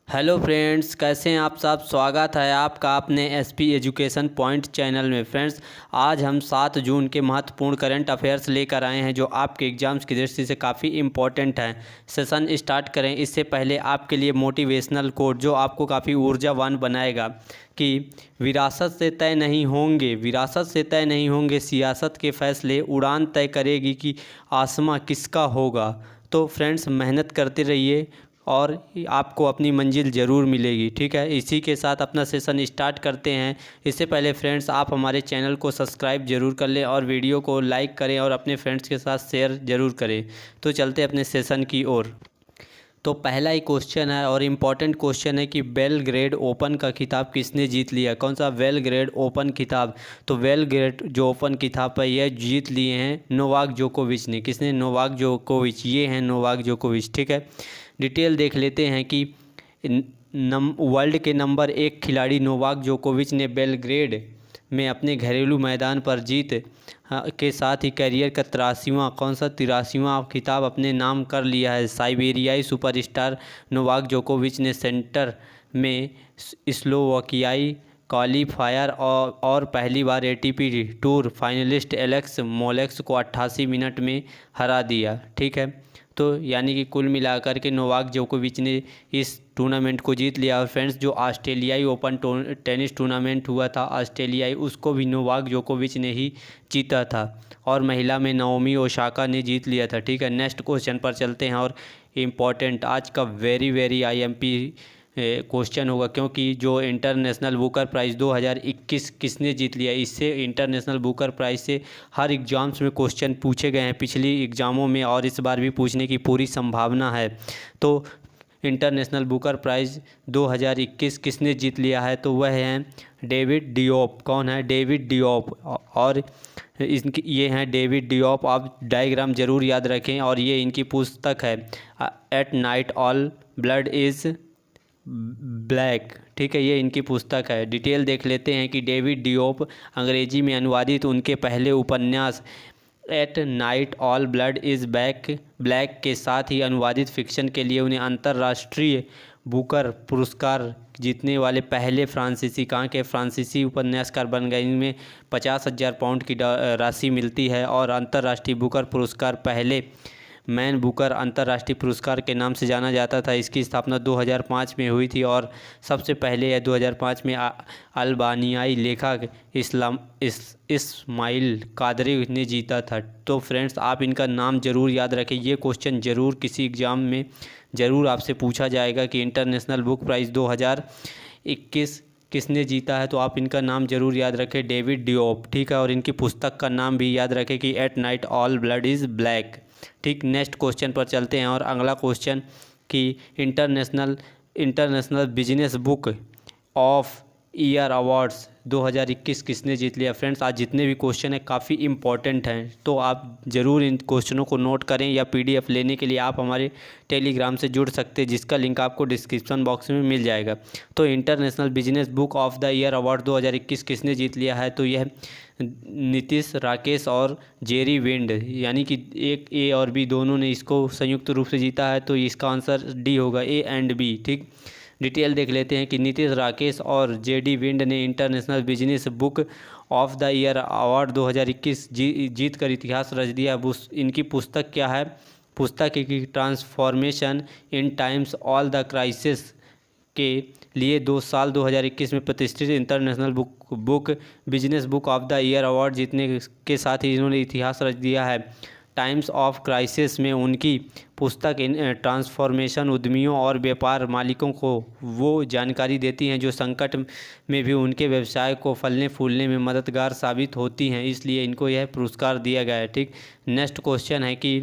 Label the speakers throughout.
Speaker 1: Hello friends, कैसे हैं आप सब। स्वागत है आपका अपने एसपी एजुकेशन पॉइंट चैनल में। फ्रेंड्स, आज हम 7 जून के महत्वपूर्ण करंट अफेयर्स लेकर आए हैं जो आपके एग्ज़ाम्स की दृष्टि से काफ़ी इम्पोर्टेंट हैं। सेशन स्टार्ट करें इससे पहले आपके लिए मोटिवेशनल कोट जो आपको काफ़ी ऊर्जावान बनाएगा कि विरासत से तय नहीं होंगे सियासत के फैसले, उड़ान तय करेगी कि आसमां किसका होगा। तो फ्रेंड्स, मेहनत करते रहिए और आपको अपनी मंजिल ज़रूर मिलेगी। ठीक है, इसी के साथ अपना सेशन स्टार्ट करते हैं। इससे पहले फ्रेंड्स, आप हमारे चैनल को सब्सक्राइब ज़रूर कर लें और वीडियो को लाइक करें और अपने फ्रेंड्स के साथ शेयर ज़रूर करें। तो चलते अपने सेशन की ओर। तो पहला ही क्वेश्चन है और इम्पॉर्टेंट क्वेश्चन है कि बेलग्रेड ओपन का खिताब किसने जीत लिया। कौन सा बेलग्रेड ओपन खिताब? तो बेलग्रेड जो ओपन खिताब है यह जीत लिए हैं नोवाक जोकोविच ने। किसने? नोवाक जोकोविच। ये हैं नोवाक जोकोविच। ठीक है, डिटेल देख लेते हैं कि वर्ल्ड के नंबर 1 खिलाड़ी नोवाक जोकोविच ने बेलग्रेड में अपने घरेलू मैदान पर जीत के साथ ही करियर का 83वां खिताब अपने नाम कर लिया है। साइबेरियाई सुपरस्टार नोवाक जोकोविच ने सेंटर में स्लोवाकियाई क्वालीफायर और पहली बार एटीपी टूर फाइनलिस्ट एलेक्स मोलेक्स को 88 मिनट में हरा दिया। ठीक है, तो यानी कि कुल मिलाकर के नोवाक जोकोविच ने इस टूर्नामेंट को जीत लिया। और फ्रेंड्स, जो ऑस्ट्रेलियाई ओपन टेनिस टूर्नामेंट हुआ था ऑस्ट्रेलियाई, उसको भी नोवाक जोकोविच ने ही जीता था और महिला में नाओमी ओसाका ने जीत लिया था। ठीक है, नेक्स्ट क्वेश्चन पर चलते हैं और इम्पॉर्टेंट आज का वेरी आईएमपी क्वेश्चन होगा, क्योंकि जो इंटरनेशनल बुकर प्राइज़ 2021 किसने जीत लिया। इससे इंटरनेशनल बुकर प्राइज़ से हर एग्ज़ाम्स में क्वेश्चन पूछे गए हैं पिछली एग्ज़ामों में और इस बार भी पूछने की पूरी संभावना है। तो इंटरनेशनल बुकर प्राइज़ 2021 किसने जीत लिया है? तो वह हैं डेविड डिओप। कौन है? David Diop. और ये हैं डेविड डिओप। आप डायग्राम ज़रूर याद रखें और ये इनकी पुस्तक है at night all blood is black. ठीक है, ये इनकी पुस्तक है। डिटेल देख लेते हैं कि डेविड डिओप अंग्रेजी में अनुवादित उनके पहले उपन्यास at night all blood is black के साथ ही अनुवादित फिक्शन के लिए उन्हें अंतर्राष्ट्रीय बुकर पुरस्कार जीतने वाले पहले फ्रांसीसी उपन्यासकार बन गए। इनमें 50,000 पाउंड की राशि मिलती है और अंतर्राष्ट्रीय बुकर पुरस्कार पहले मैन बुकर अंतर्राष्ट्रीय पुरस्कार के नाम से जाना जाता था। इसकी स्थापना 2005 में हुई थी और सबसे पहले यह 2005 में अल्बानियाई लेखक इस्माइल कादरी ने जीता था। तो फ्रेंड्स, आप इनका नाम ज़रूर याद रखें। ये क्वेश्चन ज़रूर किसी एग्ज़ाम में ज़रूर आपसे पूछा जाएगा कि इंटरनेशनल बुक प्राइज़ 2021 किसने जीता है। तो आप इनका नाम ज़रूर याद रखें, डेविड डिओप। ठीक है, और इनकी पुस्तक का नाम भी याद रखें कि at night all blood is black. ठीक, नेक्स्ट क्वेश्चन पर चलते हैं और अगला क्वेश्चन कि international business book of year awards 2021 किसने जीत लिया। फ्रेंड्स, आज जितने भी क्वेश्चन हैं काफ़ी इंपॉर्टेंट हैं, तो आप ज़रूर इन क्वेश्चनों को नोट करें या पीडीएफ लेने के लिए आप हमारे टेलीग्राम से जुड़ सकते हैं, जिसका लिंक आपको डिस्क्रिप्शन बॉक्स में मिल जाएगा। तो international business book of the year award 2021 किसने जीत लिया है? तो यह नीतीश राकेश और जेरी विंड, यानी कि एक ए और बी दोनों ने इसको संयुक्त रूप से जीता है। तो इसका आंसर डी होगा, ए एंड बी। ठीक, डिटेल देख लेते हैं कि नीतीश राकेश और जेडी विंड ने international business book of the year award 2021 जीत कर इतिहास रच दिया। इनकी पुस्तक क्या है? पुस्तक की transformation in times all the crisis के लिए 2021 में प्रतिष्ठित international book business book of the year award जीतने के साथ ही इन्होंने इतिहास रच दिया है। टाइम्स ऑफ क्राइसिस में उनकी पुस्तक इन ट्रांसफॉर्मेशन उद्यमियों और व्यापार मालिकों को वो जानकारी देती हैं जो संकट में भी उनके व्यवसाय को फलने फूलने में मददगार साबित होती हैं, इसलिए इनको यह पुरस्कार दिया गया है। ठीक, नेक्स्ट क्वेश्चन है कि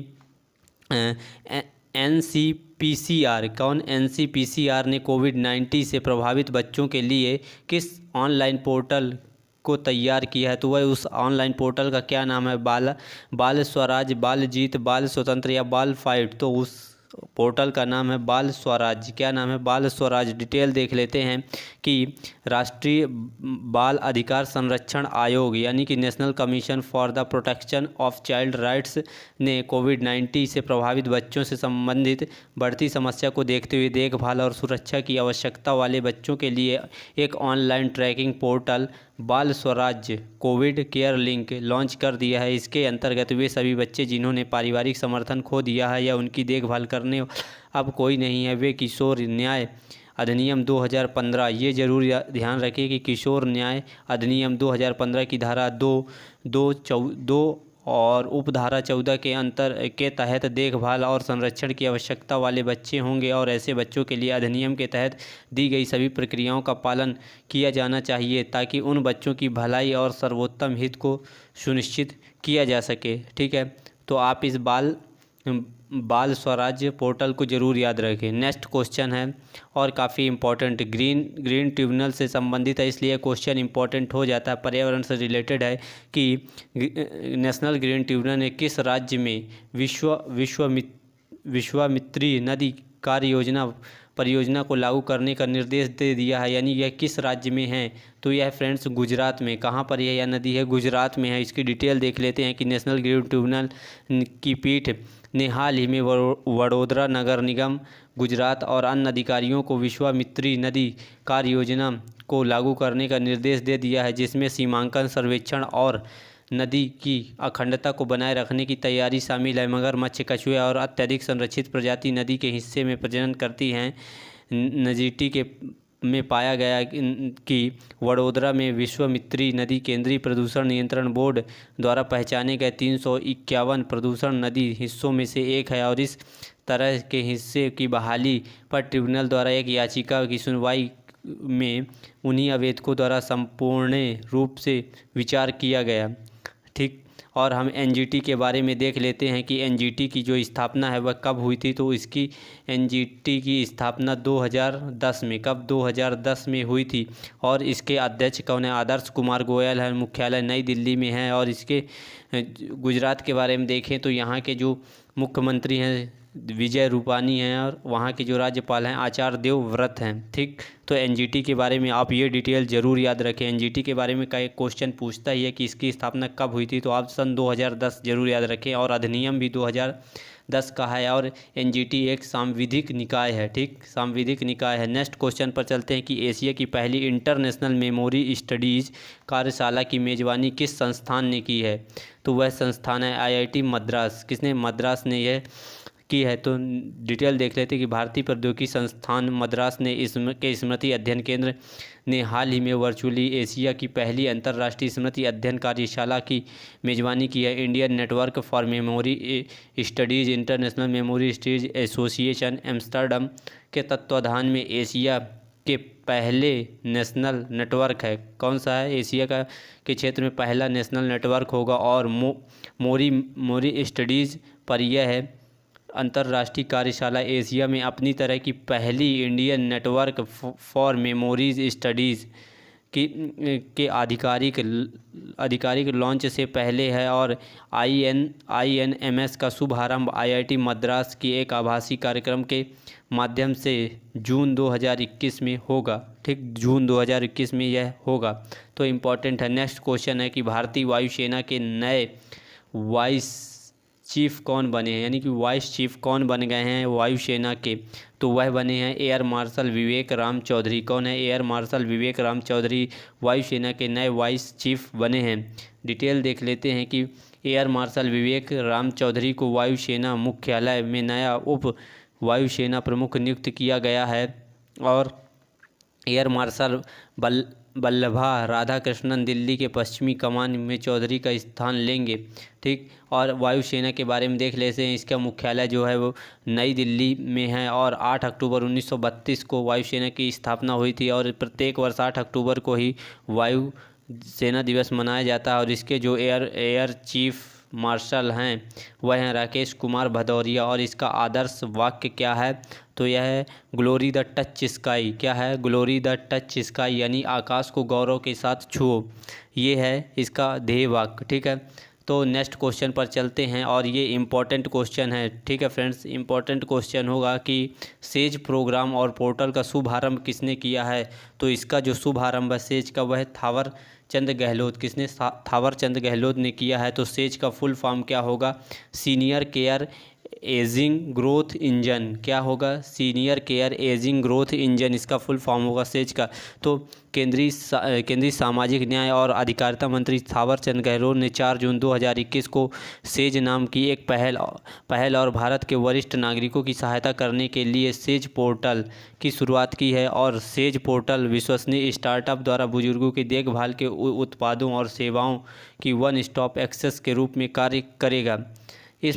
Speaker 1: एनसीपीसीआर। कौन? एनसीपीसीआर ने कोविड-19 से प्रभावित बच्चों के लिए किस ऑनलाइन पोर्टल को तैयार किया है? तो वह उस ऑनलाइन पोर्टल का क्या नाम है? बाल स्वराज, बाल जीत, बाल स्वतंत्र या बाल फाइट। तो उस पोर्टल का नाम है बाल स्वराज। क्या नाम है? बाल स्वराज। डिटेल देख लेते हैं कि राष्ट्रीय बाल अधिकार संरक्षण आयोग यानी कि national commission for the protection of child rights ने कोविड-19 से प्रभावित बच्चों से संबंधित बढ़ती समस्या को देखते हुए देखभाल और सुरक्षा की आवश्यकता वाले बच्चों के लिए एक ऑनलाइन ट्रैकिंग पोर्टल बाल Swaraj Covid care link launch कर दिया है। इसके अंतर्गत वे सभी बच्चे जिन्होंने पारिवारिक समर्थन खो दिया है या उनकी देखभाल करने अब कोई नहीं है, वे किशोर न्याय अधिनियम 2015, ये जरूर ध्यान रखें कि किशोर न्याय अधिनियम 2015 की धारा 2 और उपधारा 14 के तहत देखभाल और संरक्षण की आवश्यकता वाले बच्चे होंगे और ऐसे बच्चों के लिए अधिनियम के तहत दी गई सभी प्रक्रियाओं का पालन किया जाना चाहिए ताकि उन बच्चों की भलाई और सर्वोत्तम हित को सुनिश्चित किया जा सके। ठीक है, तो आप इस बाल स्वराज पोर्टल को ज़रूर याद रखें। नेक्स्ट क्वेश्चन है और काफ़ी इम्पोर्टेंट, ग्रीन ट्रिब्यूनल से संबंधित है इसलिए क्वेश्चन इम्पोर्टेंट हो जाता है, पर्यावरण से रिलेटेड है कि नेशनल ग्रीन ट्रिब्यूनल ने किस राज्य में विश्वामित्री नदी कार्य परियोजना को लागू करने का निर्देश दे दिया है, यानी यह किस राज्य में है? तो यह फ्रेंड्स गुजरात में। कहाँ पर यह नदी है? गुजरात में है। इसकी डिटेल देख लेते हैं कि नेशनल ग्रीन ट्रिब्यूनल की पीठ ने हाल ही में वडोदरा नगर निगम गुजरात और अन्य अधिकारियों को विश्वामित्री नदी कार्य योजना को लागू करने का निर्देश दे दिया है, जिसमें सीमांकन सर्वेक्षण और नदी की अखंडता को बनाए रखने की तैयारी शामिल है। मगरमच्छ, कछुए और अत्यधिक संरक्षित प्रजाति नदी के हिस्से में प्रजनन करती हैं। नजीटी में पाया गया कि वडोदरा में विश्वामित्री नदी केंद्रीय प्रदूषण नियंत्रण बोर्ड द्वारा पहचाने गए 351 प्रदूषण नदी हिस्सों में से एक है और इस तरह के हिस्से की बहाली पर ट्रिब्यूनल द्वारा एक याचिका की सुनवाई में उन्हीं आवेदकों द्वारा संपूर्ण रूप से विचार किया गया। ठीक, और हम एनजीटी के बारे में देख लेते हैं कि एनजीटी की जो स्थापना है वह कब हुई थी। तो इसकी एनजीटी की स्थापना 2010 में, कब? 2010 में हुई थी। और इसके अध्यक्ष कौन है? आदर्श कुमार गोयल है। मुख्यालय नई दिल्ली में है। और इसके गुजरात के बारे में देखें तो यहाँ के जो मुख्यमंत्री हैं विजय रूपानी हैं और वहाँ के जो राज्यपाल हैं आचार्य देवव्रत हैं। ठीक, तो एनजीटी के बारे में आप ये डिटेल ज़रूर याद रखें। एनजीटी के बारे में कई क्वेश्चन पूछता ही है कि इसकी स्थापना कब हुई थी, तो आप सन 2010 जरूर याद रखें और अधिनियम भी 2010 का है। और एनजीटी एक सांविधिक निकाय है। ठीक, सांविधिक निकाय है। नेक्स्ट क्वेश्चन पर चलते हैं कि एशिया की पहली इंटरनेशनल मेमोरी स्टडीज़ कार्यशाला की मेज़बानी किस संस्थान ने की है? तो वह संस्थान है आईआईटी मद्रास। किसने? मद्रास ने यह की है। तो डिटेल देख लेते हैं कि भारतीय प्रौद्योगिकी संस्थान मद्रास ने के स्मृति अध्ययन केंद्र ने हाल ही में वर्चुअली एशिया की पहली अंतर्राष्ट्रीय स्मृति अध्ययन कार्यशाला की मेज़बानी की है। Indian network for memory studies international memory studies association Amsterdam के तत्वाधान में एशिया के पहले नेशनल नेटवर्क है। कौन सा है? एशिया के क्षेत्र में पहला नेशनल नेटवर्क होगा और मोरी स्टडीज़ पर यह है अंतर्राष्ट्रीय कार्यशाला एशिया में अपनी तरह की पहली Indian network for memories studies के आधिकारिक लॉन्च से पहले है। और INMS का शुभारंभ IIT मद्रास की एक आभासी कार्यक्रम के माध्यम से जून 2021 में होगा। ठीक, जून 2021 में यह होगा। तो इम्पॉर्टेंट है। नेक्स्ट क्वेश्चन है कि भारतीय वायुसेना के नए वाइस चीफ कौन बने हैं, यानी कि वाइस चीफ कौन बन गए हैं वायुसेना के? तो वह बने हैं एयर मार्शल विवेक राम चौधरी। कौन है? एयर मार्शल विवेक राम चौधरी वायुसेना के नए वाइस चीफ बने हैं। डिटेल देख लेते हैं कि एयर मार्शल विवेक राम चौधरी को वायुसेना मुख्यालय में नया उप वायुसेना प्रमुख नियुक्त किया गया है और एयर मार्शल वल्लभा राधाकृष्णन दिल्ली के पश्चिमी कमान में चौधरी का स्थान लेंगे। ठीक, और वायुसेना के बारे में देख लेते हैं। इसका मुख्यालय जो है वो नई दिल्ली में है और 8 अक्टूबर 1932 को वायुसेना की स्थापना हुई थी और प्रत्येक वर्ष 8 अक्टूबर को ही वायु सेना दिवस मनाया जाता है। और इसके जो एयर चीफ मार्शल हैं वह हैं राकेश कुमार भदौरिया। और इसका आदर्श वाक्य क्या है? तो यह है ग्लोरी द टच स्काई। क्या है? ग्लोरी द टच स्काई, यानी आकाश को गौरव के साथ छुओ। ये है इसका ध्येय वाक्य। ठीक है, तो नेक्स्ट क्वेश्चन पर चलते हैं और ये इम्पोर्टेंट क्वेश्चन है। ठीक है फ्रेंड्स, इम्पोर्टेंट क्वेश्चन होगा कि सेज प्रोग्राम और पोर्टल का शुभारंभ किसने किया है। तो इसका जो शुभारंभ है सेज का वह थावर चंद गहलोत, किसने, थावर चंद गहलोत ने किया है। तो सेज का फुल फॉर्म क्या होगा, senior care ageing growth engine. क्या होगा, senior care ageing growth engine, इसका फुल फॉर्म होगा सेज का। तो केंद्रीय सामाजिक न्याय और अधिकारिता मंत्री थावर चंद गहलोत ने 4 जून 2021 को सेज नाम की एक पहल और भारत के वरिष्ठ नागरिकों की सहायता करने के लिए सेज पोर्टल की शुरुआत की है। और सेज पोर्टल विश्वसनीय स्टार्टअप द्वारा बुजुर्गों की देखभाल के उत्पादों और सेवाओं की वन स्टॉप एक्सेस के रूप में कार्य करेगा। इस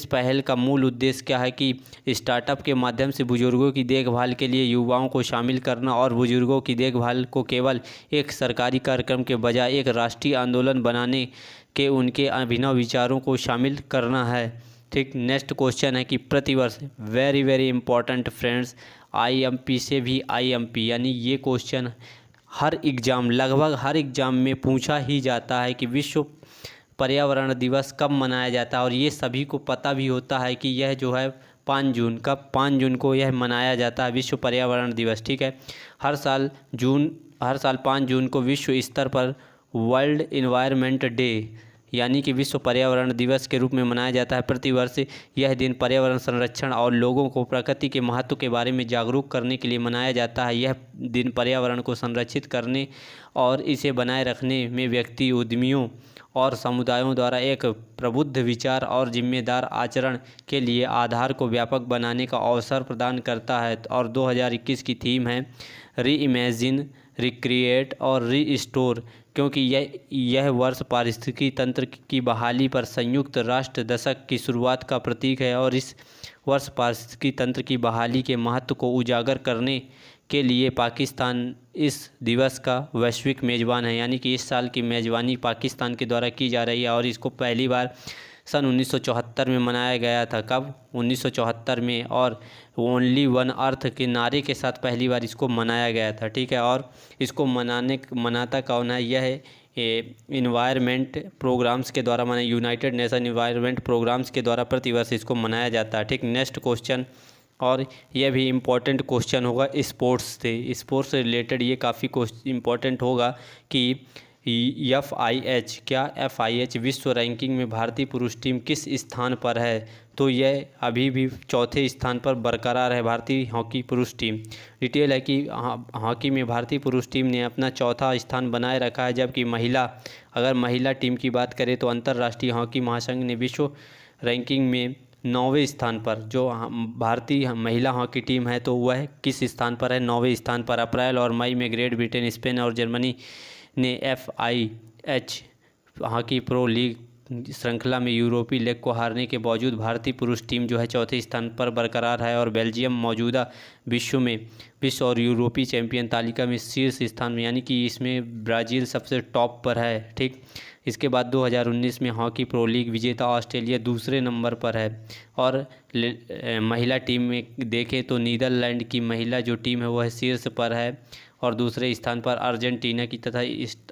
Speaker 1: पहल का मूल उद्देश्य क्या है कि स्टार्टअप के माध्यम से बुजुर्गों की देखभाल के लिए युवाओं को शामिल करना और बुजुर्गों की देखभाल को केवल एक सरकारी कार्यक्रम के बजाय एक राष्ट्रीय आंदोलन बनाने के उनके अभिनव विचारों को शामिल करना है। ठीक, नेक्स्ट क्वेश्चन है कि प्रतिवर्ष, very very important friends, IMP से भी आईएमपी, यानी ये क्वेश्चन हर एग्ज़ाम, लगभग हर एग्ज़ाम में पूछा ही जाता है कि विश्व पर्यावरण दिवस कब मनाया जाता है। और ये सभी को पता भी होता है कि यह जो है 5 जून, कब 5 जून को यह मनाया जाता है, विश्व पर्यावरण दिवस। ठीक है, हर साल 5 जून को विश्व स्तर पर वर्ल्ड इन्वायरमेंट डे यानी कि विश्व पर्यावरण दिवस के रूप में मनाया जाता है। प्रतिवर्ष यह दिन पर्यावरण संरक्षण और लोगों को प्रकृति के महत्व के बारे में जागरूक करने के लिए मनाया जाता है। यह दिन पर्यावरण को संरक्षित करने और इसे बनाए रखने में व्यक्ति, उद्यमियों और समुदायों द्वारा एक प्रबुद्ध विचार और जिम्मेदार आचरण के लिए आधार को व्यापक बनाने का अवसर प्रदान करता है। और 2021 की थीम है री इमेजिन, रिक्रिएट और रीस्टोर, क्योंकि यह वर्ष पारिस्थितिकी तंत्र की बहाली पर संयुक्त राष्ट्र दशक की शुरुआत का प्रतीक है। और इस वर्ष पारिस्थितिकी तंत्र की बहाली के महत्व को उजागर करने के लिए पाकिस्तान इस दिवस का वैश्विक मेज़बान है, यानी कि इस साल की मेज़बानी पाकिस्तान के द्वारा की जा रही है। और इसको पहली बार सन 1974 में मनाया गया था। कब, 1974 में, और ओनली वन अर्थ के नारे के साथ पहली बार इसको मनाया गया था। ठीक है, और इसको मनाता कौन है, यह इन्वायरमेंट प्रोग्राम्स के द्वारा, माने यूनाइटेड नेशन इन्वायरमेंट प्रोग्राम्स के द्वारा प्रतिवर्ष इसको मनाया जाता है। ठीक, नेक्स्ट क्वेश्चन, और यह भी इम्पोर्टेंट क्वेश्चन होगा स्पोर्ट्स से रिलेटेड, ये काफ़ी इम्पोर्टेंट होगा कि FIH, क्या FIH विश्व रैंकिंग में भारतीय पुरुष टीम किस स्थान पर है। तो यह अभी भी 4थे स्थान पर बरकरार है, भारतीय हॉकी पुरुष टीम। डिटेल है कि हॉकी में भारतीय पुरुष टीम ने अपना 4था स्थान बनाए रखा है, जबकि अगर महिला टीम की बात करें तो अंतर्राष्ट्रीय हॉकी महासंघ ने विश्व रैंकिंग में 9वें स्थान पर, जो भारतीय महिला हॉकी टीम है तो वह किस स्थान पर है, 9वें स्थान पर। अप्रैल और मई में ग्रेट ब्रिटेन, स्पेन और जर्मनी ने FIH हॉकी प्रो लीग श्रृंखला में यूरोपीय लीग को हारने के बावजूद भारतीय पुरुष टीम जो है 4थे स्थान पर बरकरार है। और बेल्जियम मौजूदा विश्व और यूरोपीय चैंपियन तालिका में शीर्ष स्थान में, यानी कि इसमें ब्राज़ील सबसे टॉप पर है। ठीक, इसके बाद 2019 में हॉकी प्रो लीग विजेता ऑस्ट्रेलिया दूसरे नंबर पर है। और महिला टीम में देखें तो नीदरलैंड की महिला जो टीम है वह शीर्ष पर है, और दूसरे स्थान पर अर्जेंटीना की तथा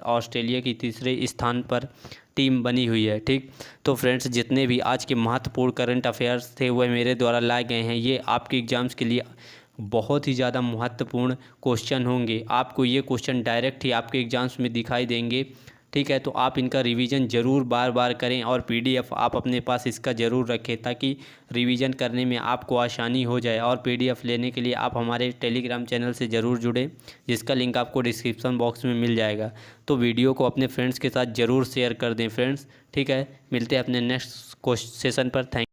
Speaker 1: ऑस्ट्रेलिया की तीसरे स्थान पर टीम बनी हुई है। ठीक, तो फ्रेंड्स, जितने भी आज के महत्वपूर्ण करंट अफेयर्स थे वह मेरे द्वारा लाए गए हैं। ये आपके एग्ज़ाम्स के लिए बहुत ही ज़्यादा महत्वपूर्ण क्वेश्चन होंगे। आपको ये क्वेश्चन डायरेक्ट ही आपके एग्ज़ाम्स में दिखाई देंगे। ठीक है, तो आप इनका रिवीजन ज़रूर बार बार करें, और PDF आप अपने पास इसका ज़रूर रखें ताकि रिवीजन करने में आपको आसानी हो जाए। और PDF लेने के लिए आप हमारे टेलीग्राम चैनल से ज़रूर जुड़ें, जिसका लिंक आपको डिस्क्रिप्शन बॉक्स में मिल जाएगा। तो वीडियो को अपने फ्रेंड्स के साथ ज़रूर शेयर कर दें फ्रेंड्स। ठीक है, मिलते हैं अपने नेक्स्ट सेशन पर। थैंक